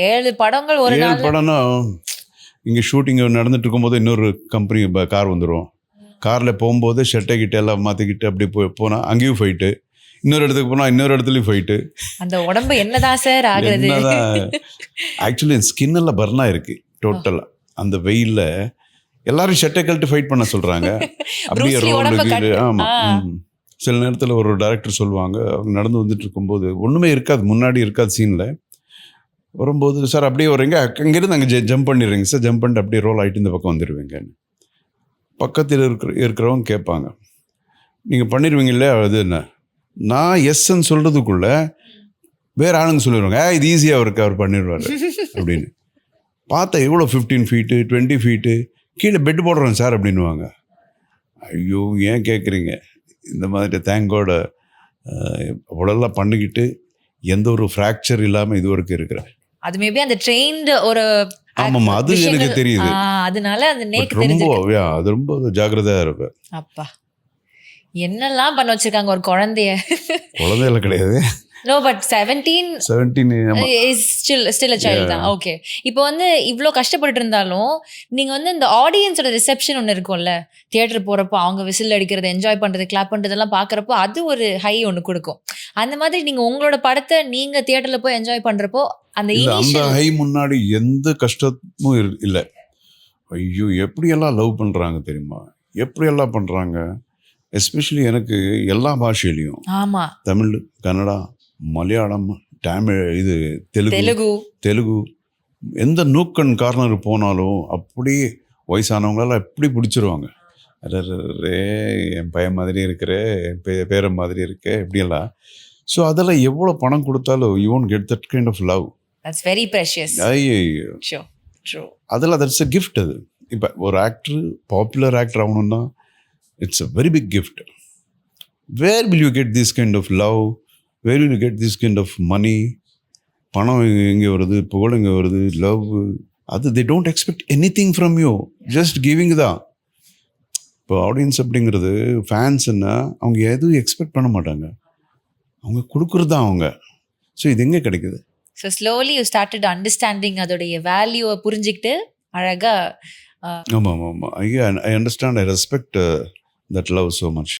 7 படங்கள் ஒரு 7 நாள்ல. படம்னா இங்கே ஷூட்டிங் நடந்துட்டு இருக்கும்போது இன்னொரு கம்பெனி கார் வந்துடும். காரில் போகும்போது ஷர்ட்டை கிட்ட எல்லாம் மாற்றிக்கிட்டு அப்படி போனால் அங்கேயும் ஃபைட்டு, இன்னொரு இடத்துக்கு போனால் இன்னொரு இடத்துலையும் ஃபைட்டு. அந்த உடம்பு என்னதான் சார் ஆகுறது? என்னதான் ஆக்சுவலி ஸ்கின் எல்லாம் பர்னா இருக்கு டோட்டலாக. அந்த வெயிலில் எல்லாரும் ஷர்ட்டை கழட்டு ஃபைட் பண்ண சொல்கிறாங்க. அப்படியே Bruce Lee உடம்ப ரோடு கட்டு. ஆமாம். சில நேரத்தில் ஒரு டைரக்டர் சொல்லுவாங்க, அவங்க நடந்து வந்துட்டு இருக்கும்போது ஒன்றுமே இருக்காது, முன்னாடி இருக்காது சீனில். வரும்போது சார் அப்படியே வரீங்க, அங்கேருந்து அங்கே ஜம்ப் பண்ணிடுறீங்க சார், ஜம்ப் பண்ணிட்டு அப்படியே ரோல் ஆகிட்டு இந்த பக்கம் வந்துடுவீங்கன்னு. பக்கத்தில் இருக்கிறவங்க கேட்பாங்க, நீங்கள் பண்ணிடுவீங்க இல்லையா? அது என்ன, நான் எஸ்ன்னு சொல்கிறதுக்குள்ள வேறு ஆளுங்க சொல்லிடுவாங்க, இது ஈஸியாக இருக்கு, அவர் பண்ணிடுவார் அப்படின்னு. பார்த்தா எவ்வளோ 15 ஃபீட்டு 20 ஃபீட்டு கீழே பெட்டு போடுறோம் சார் அப்படின்வாங்க. ஐயோ ஏன் கேட்குறீங்க, இந்த மாதிரி தேங்கோட அவ்வளோலாம் பண்ணிக்கிட்டு எந்த ஒரு ஃப்ராக்சர் இல்லாமல் இது வரைக்கும் இருக்கிறேன். அது மேபி அந்த ட்ரெயின்டு ஒரு ஆமாம், அது எனக்கு தெரியுது. அதனால அந்த நேக்கு ரொம்ப தெரிஞ்சு. அது ரொம்ப ஜாக்கிரதையாக இருப்பேன். அப்பா என்னெல்லாம் பண்ண வச்சிருக்காங்க ஒரு குழந்தைய. குழந்தையில கிடையாது, no but 17 is still a child தான். ஓகே, இப்போ வந்து இவ்வளோ கஷ்டப்பட்டு இருந்தாலும் நீங்கள் வந்து இந்த ஆடியன்ஸோட ரிசெப்ஷன் ஒன்று இருக்கும்ல, தியேட்டர் போகிறப்போ அவங்க விசில் அடிக்கிறது, என்ஜாய் பண்ணுறது, கிளாப் பண்ணுறதெல்லாம் பார்க்குறப்போ அது ஒரு ஹை ஒன்று கொடுக்கும். அந்த மாதிரி நீங்கள் உங்களோட படத்தை நீங்கள் தியேட்டரில் போய் என்ஜாய் பண்ணுறப்போ அந்த அந்த ஹை முன்னாடி எந்த கஷ்டமும் இல்லை. ஐயோ எப்படியெல்லாம் லவ் பண்ணுறாங்க தெரியுமா, எப்படியெல்லாம் பண்ணுறாங்க. எஸ்பெஷலி எனக்கு எல்லா பாஷையிலையும், ஆமாம், தமிழ், கன்னடா, மலையாளம், தமிழ், இது தெலுங்கு, எந்த நூக்கன் கார்னர் போனாலும் அப்படியே வயசானவங்களெல்லாம் எப்படி பிடிச்சிருவாங்க. ரே என் பையன் மாதிரி இருக்கிற, என் பேர மாதிரி இருக்க, இப்படியெல்லாம். ஸோ அதெல்லாம் எவ்வளோ பணம் கொடுத்தாலும் you won't get that kind of love. That's very precious. ஐயோ அதெல்லாம் தட்ஸ் அ கிஃப்ட். அது இப்போ ஒரு ஆக்டர் பாப்புலர் ஆக்டர் ஆகணும்னா it's a very big gift. Where will you get this kind of love, where will you get this kind of money? பணம் எங்கே வருது, புகழ் எங்கே வருது, லவ், அது they don't expect anything from you, just giving தான். இப்போ audience அப்படிங்கிறது ஃபேன்ஸ்ன்னா அவங்க எதுவும் எக்ஸ்பெக்ட் பண்ண மாட்டாங்க, அவங்க கொடுக்குறது தான் அவங்க. ஸோ இது எங்கே கிடைக்குது? So slowly you started understanding, அதோடைய வேல்யூவை புரிஞ்சுக்கிட்டு அழகாக. ஆமாம், I understand, I respect that love so much.